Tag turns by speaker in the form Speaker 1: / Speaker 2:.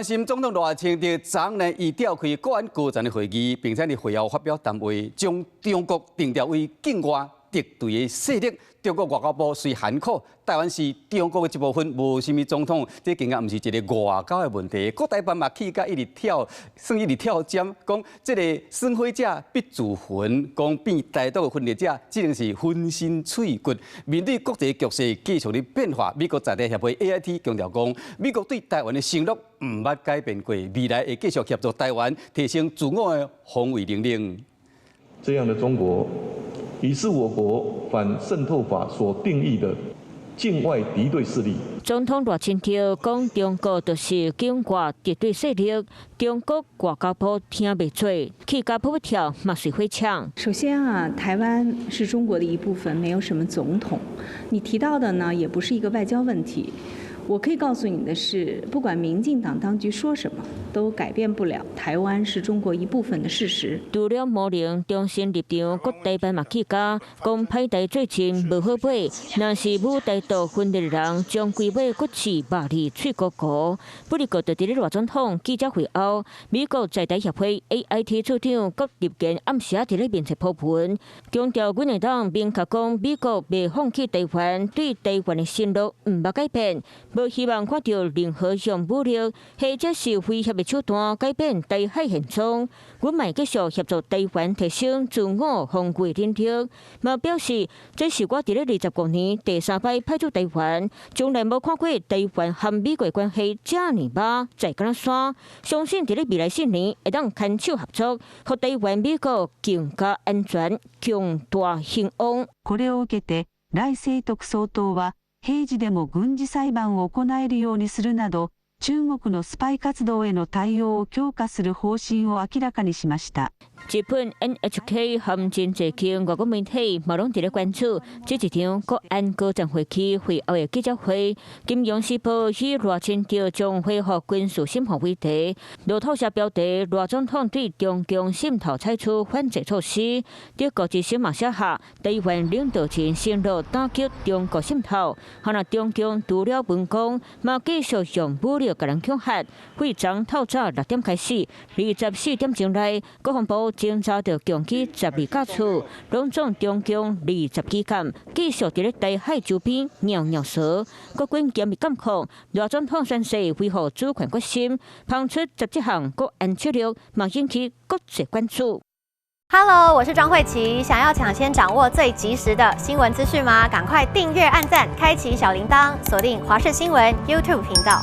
Speaker 1: 新总统赖清德昨呢，伊召开国安高层的会议，并且伫会后发表谈话，将中国定调为境外敌对的势力。中国外交部虽喊口台湾是中国的一部分，无啥物总统，这更加毋是一个外交的问题。国台办嘛起甲一直跳，算一直跳针，讲这个生火者必自焚，讲变台独的分裂者，只能是粉身碎骨。面对国际局势继续的变化，美国在地协会 AIT 强调讲，美国对台湾的承诺毋捌改变过，未来会继续协助台湾提升自我的防卫能力。
Speaker 2: 这样的中国，已是我国反渗透法所定义的境外敌对势力。
Speaker 3: 总统赖清德讲，中国就是境外敌对势力，中国外交部听袂做，气甲扑不跳，嘛随会抢。
Speaker 4: 首先啊，台湾是中国的一部分，没有什么总统。你提到的呢，也不是一个外交问题。我可以告诉你的是，不管民进党当局说什么，都改变不了台湾是中国一部分的事实。
Speaker 3: 除了模棱中心立场，国台办嘛起价，讲歹台最近无好买，若是母台独分裂的人，将规尾骨刺肉里脆糊糊。不过，就伫咧赖总统记者会后，美国在台协会 AIT 处长郭立坚暗时伫咧面册铺文，强调阮会当明确讲，美国未放弃台湾，对台湾的承诺毋捌改变。无希望看到任何用武力或者是威胁的手段改变台海现状。阮嘛继续协助台湾提升自我防卫能力。嘛表示，这是我伫咧25年第3摆派驻台湾，从来无看过台湾和美国关系这么歹，再敢山。相信伫咧未来4年会当牵手合作，互台湾美国更加安全、强大兴旺。
Speaker 5: これを受けて、来清徳総統は平時でも軍事裁判を行えるようにするなど、中国のスパイ活動への対応を強化する方針を明らかにしました。
Speaker 3: 日本 NHK 和真济间外国媒体嘛拢伫咧关注这一场国安高层会议会后的记者会。金融时报以赖清德将恢复军事审判为题，路透社标题赖总统对中共渗透采取反制措施。在国际新闻写下，台湾领导人承诺打击中国渗透，可能中共除了文攻，嘛继续用武力甲人恐吓。会场透早6点开始，24点钟内，国防部侦查到共计12架次，拢总中共20几架，继续伫咧台海周边绕绕踅。国军严密监控，赖总统宣誓恢复主权决心，抛出17项国安策略，嘛引起国际关注。
Speaker 6: Hello， 我是庄慧琪。想要抢先掌握最及时的新闻资讯吗？赶快订阅、按赞、开启小铃铛，锁定华视新闻 YouTube 频道。